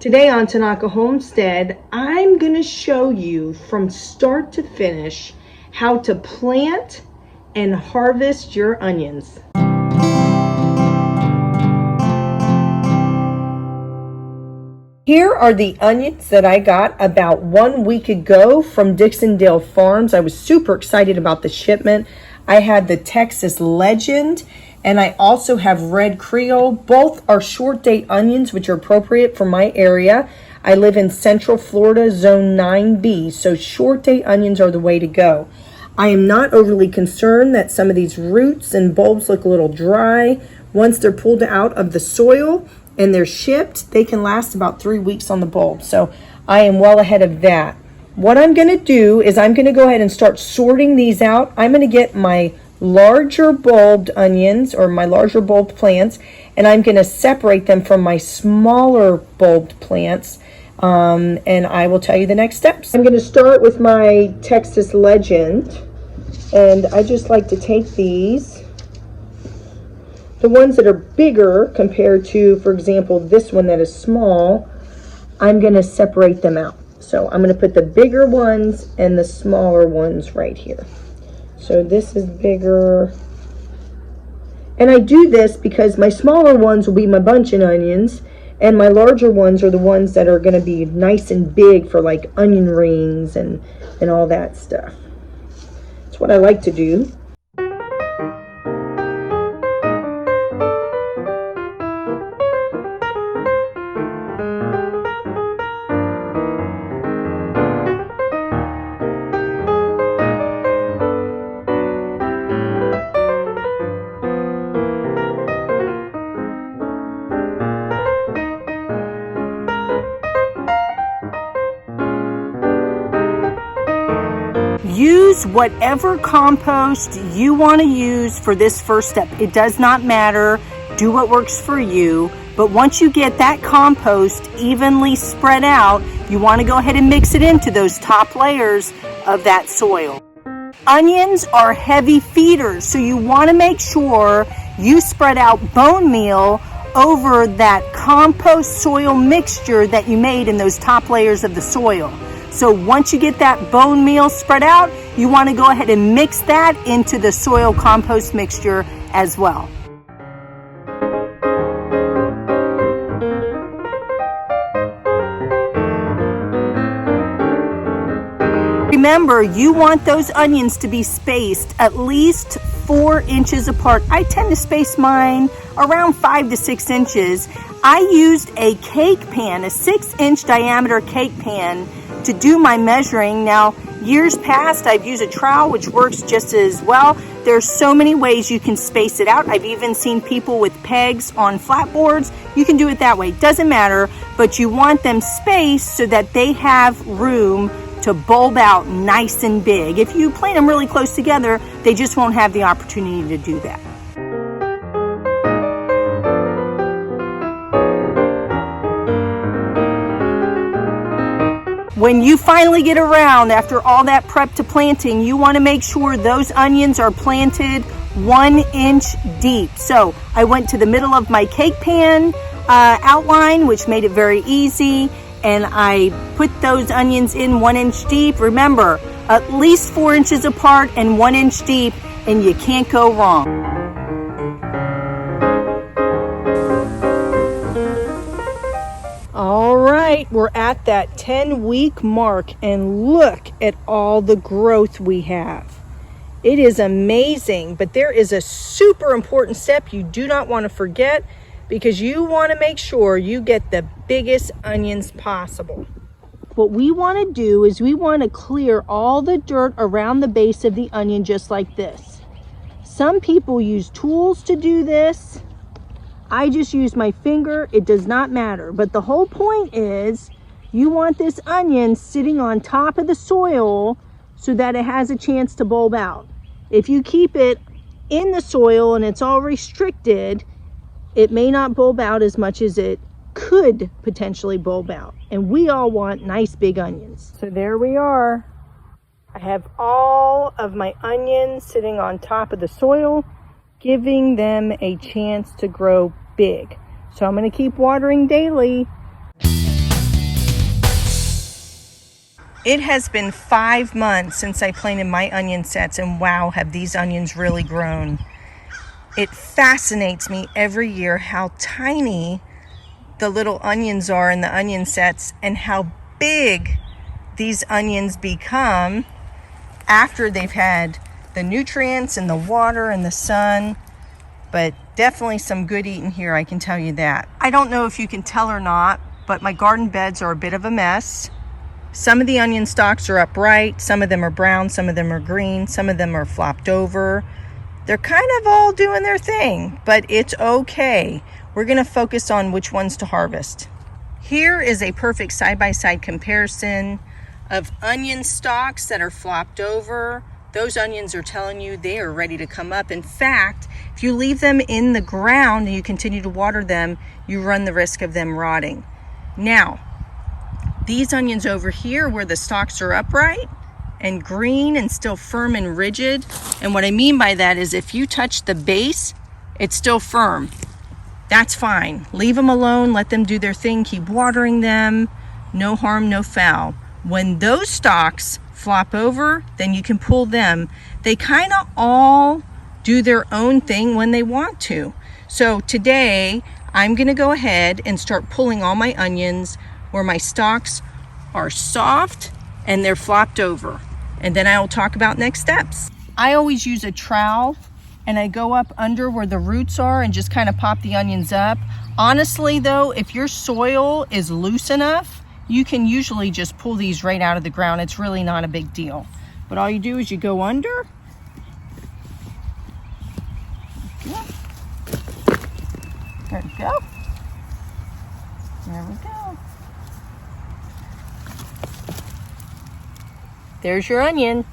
Today on Tanaka Homestead, I'm going to show you from start to finish how to plant and harvest your onions. Here are the onions that I got about 1 week ago from Dixondale Farms. I was super excited about the shipment. I had the Texas Legend and I also have Red Creole. Both are short date onions, which are appropriate for my area. I live in Central Florida, Zone 9B, so short date onions are the way to go. I am not overly concerned that some of these roots and bulbs look a little dry. Once they're pulled out of the soil and they're shipped, they can last about 3 weeks on the bulb. So I am well ahead of that. What I'm going to do is I'm going to go ahead and start sorting these out. I'm going to get my larger bulbed onions or my larger bulbed plants, and I'm going to separate them from my smaller bulbed plants, and I will tell you the next steps. I'm going to start with my Texas Legend, and I just like to take these, the ones that are bigger compared to, for example, this one that is small. I'm going to separate them out. So I'm going to put the bigger ones and the smaller ones right here. So this is bigger. And I do this because my smaller ones will be my buncheon onions, and my larger ones are the ones that are going to be nice and big for like onion rings and all that stuff. That's what I like to do. Use whatever compost you want to use for this first step. It does not matter. Do what works for you. But once you get that compost evenly spread out, you want to go ahead and mix it into those top layers of that soil. Onions are heavy feeders, so you want to make sure you spread out bone meal over that compost soil mixture that you made in those top layers of the soil. So once you get that bone meal spread out, you want to go ahead and mix that into the soil compost mixture as well. Remember, you want those onions to be spaced at least 4 inches apart. I tend to space mine around 5 to 6 inches. I used a cake pan, a 6-inch diameter cake pan, to do my measuring. Now, years past, I've used a trowel, which works just as well. There's so many ways you can space it out. I've even seen people with pegs on flatboards. You can do it that way. Doesn't matter, but you want them spaced so that they have room to bulb out nice and big. If you plant them really close together, they just won't have the opportunity to do that. When you finally get around after all that prep to planting, you want to make sure those onions are planted 1 inch deep. So I went to the middle of my cake pan outline, which made it very easy, and I put those onions in 1 inch deep. Remember, at least 4 inches apart and 1 inch deep, and you can't go wrong. All right, we're at that 10-week mark, and look at all the growth we have. It is amazing, but there is a super important step you do not want to forget, because you want to make sure you get the biggest onions possible. What we want to do is we want to clear all the dirt around the base of the onion just like this. Some people use tools to do this. I just use my finger. It does not matter. But the whole point is you want this onion sitting on top of the soil so that it has a chance to bulb out. If you keep it in the soil and it's all restricted, it may not bulb out as much as it could potentially bulb out. And we all want nice big onions. So there we are. I have all of my onions sitting on top of the soil, giving them a chance to grow big. So I'm going to keep watering daily. It has been 5 months since I planted my onion sets, and wow, have these onions really grown. It fascinates me every year how tiny the little onions are in the onion sets and how big these onions become after they've had the nutrients and the water and the sun. But definitely some good eating here, I can tell you that. I don't know if you can tell or not, but my garden beds are a bit of a mess. Some of the onion stalks are upright, some of them are brown, some of them are green, some of them are flopped over. They're kind of all doing their thing, but it's okay. We're going to focus on which ones to harvest. Here is a perfect side-by-side comparison of onion stalks that are flopped over. Those onions are telling you they are ready to come up. In fact, if you leave them in the ground and you continue to water them, you run the risk of them rotting. Now, these onions over here where the stalks are upright and green and still firm and rigid, and what I mean by that is if you touch the base, it's still firm. That's fine. Leave them alone, let them do their thing, keep watering them, no harm, no foul. When those stalks flop over, then you can pull them. They kind of all do their own thing when they want to. So today, I'm gonna go ahead and start pulling all my onions where my stalks are soft and they're flopped over. And then I will talk about next steps. I always use a trowel and I go up under where the roots are and just kind of pop the onions up. Honestly though, if your soil is loose enough, you can usually just pull these right out of the ground. It's really not a big deal. But all you do is you go under. There we go. There we go. There's your onion.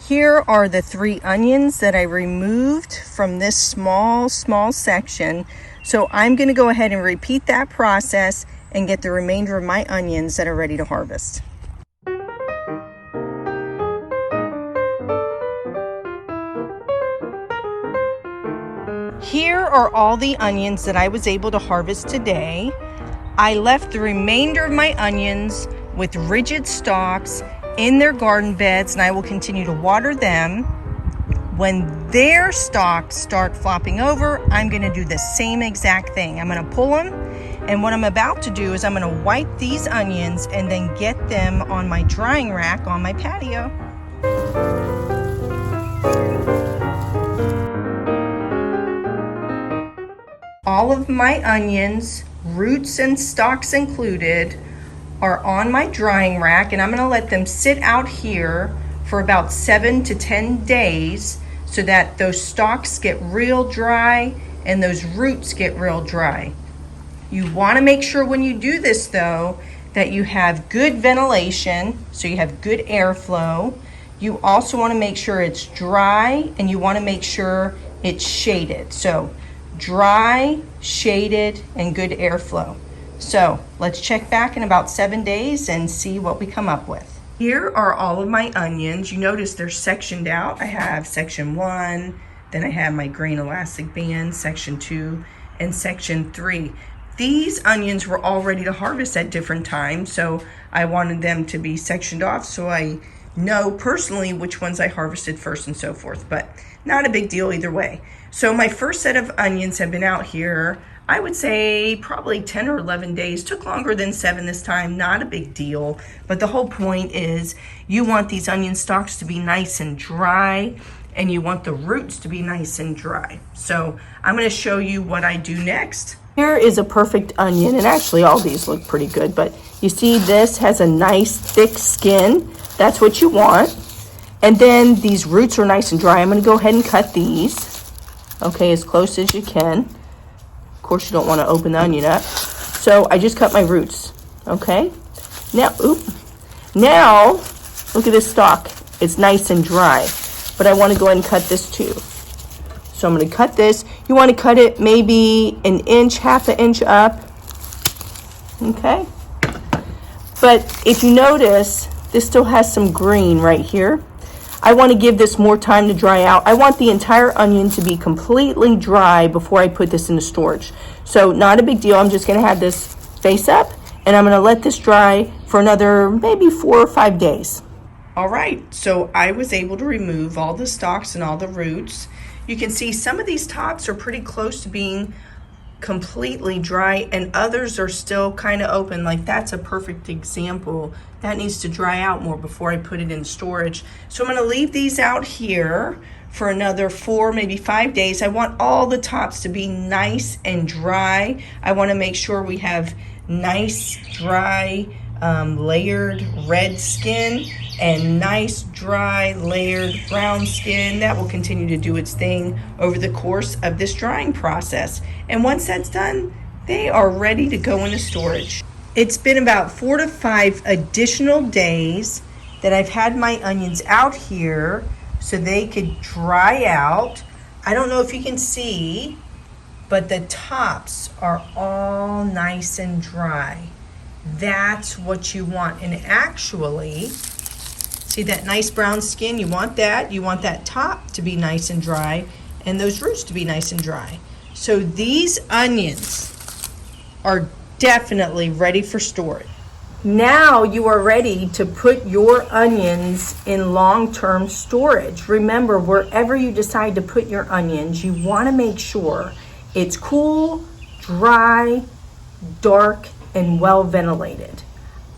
Here are the 3 onions that I removed from this small section. So I'm going to go ahead and repeat that process and get the remainder of my onions that are ready to harvest. Here are all the onions that I was able to harvest today. I left the remainder of my onions with rigid stalks in their garden beds, and I will continue to water them. When their stalks start flopping over, I'm going to do the same exact thing. I'm going to pull them, and what I'm about to do is I'm going to wipe these onions and then get them on my drying rack on my patio. All of my onions, roots and stalks included, are on my drying rack, and I'm going to let them sit out here for about 7 to 10 days so that those stalks get real dry and those roots get real dry. You want to make sure when you do this though that you have good ventilation, so you have good airflow. You also want to make sure it's dry, and you want to make sure it's shaded. So dry, shaded, and good airflow. So let's check back in about 7 days and see what we come up with. Here are all of my onions. You notice they're sectioned out. I have section 1, then I have my green elastic band, section 2, and section 3. These onions were all ready to harvest at different times, so I wanted them to be sectioned off so I know personally which ones I harvested first and so forth, but not a big deal either way. So my first set of onions have been out here, I would say probably 10 or 11 days. Took longer than 7 this time, not a big deal. But the whole point is you want these onion stalks to be nice and dry, and you want the roots to be nice and dry. So I'm going to show you what I do next. Here is a perfect onion, and actually all these look pretty good, but you see this has a nice thick skin. That's what you want. And then these roots are nice and dry. I'm going to go ahead and cut these, okay, as close as you can. Of course, you don't want to open the onion up. So I just cut my roots, okay? Now, now, look at this stalk. It's nice and dry, but I want to go ahead and cut this too. So I'm going to cut this. You want to cut it maybe an inch, half an inch up, okay? But if you notice, this still has some green right here. I want to give this more time to dry out. I want the entire onion to be completely dry before I put this into storage. So not a big deal. I'm just going to have this face up, and I'm going to let this dry for another maybe 4 or 5 days. All right, so I was able to remove all the stalks and all the roots. You can see some of these tops are pretty close to being completely dry, and others are still kind of open. Like that's a perfect example. That needs to dry out more before I put it in storage. So I'm going to leave these out here for another 4, maybe 5 days. I want all the tops to be nice and dry. I want to make sure we have nice, dry, layered red skin and nice, dry, layered brown skin. That will continue to do its thing over the course of this drying process. And once that's done, they are ready to go into storage. It's been about 4 to 5 additional days that I've had my onions out here so they could dry out. I don't know if you can see, but the tops are all nice and dry. That's what you want. And actually, see that nice brown skin? You want that. You want that top to be nice and dry and those roots to be nice and dry. So these onions are definitely ready for storage. Now you are ready to put your onions in long-term storage. Remember, wherever you decide to put your onions, you want to make sure it's cool, dry, dark, and well ventilated.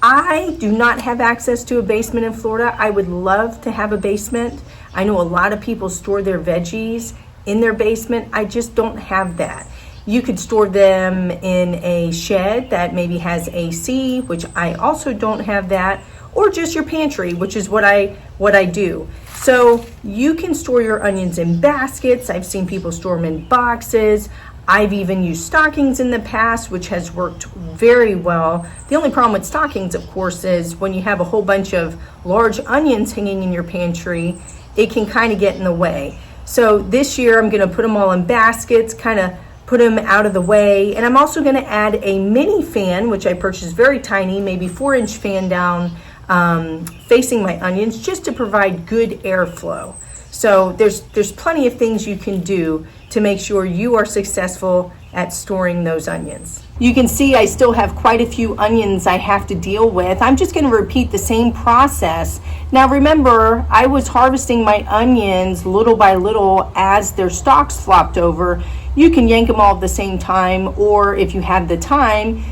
I do not have access to a basement in Florida. I would love to have a basement. I know a lot of people store their veggies in their basement. I just don't have that. You could store them in a shed that maybe has AC, which I also don't have that, or just your pantry, which is what I do. So you can store your onions in baskets. I've seen people store them in boxes. I've even used stockings in the past, which has worked very well. The only problem with stockings, of course, is when you have a whole bunch of large onions hanging in your pantry, it can kind of get in the way. So this year I'm going to put them all in baskets, kind of put them out of the way. And I'm also going to add a mini fan, which I purchased very tiny, maybe 4-inch fan down facing my onions, just to provide good airflow. So there's plenty of things you can do to make sure you are successful at storing those onions. You can see I still have quite a few onions I have to deal with. I'm just going to repeat the same process. Now remember, I was harvesting my onions little by little as their stalks flopped over. You can yank them all at the same time, or if you have the time,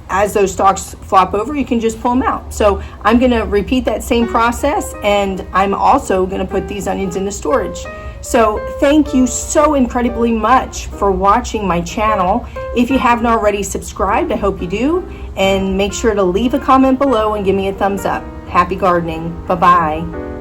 as those stalks flop over, you can just pull them out. So I'm going to repeat that same process, and I'm also going to put these onions into storage. So thank you so incredibly much for watching my channel. If you haven't already subscribed, I hope you do, and make sure to leave a comment below and give me a thumbs up. Happy gardening. Bye-bye.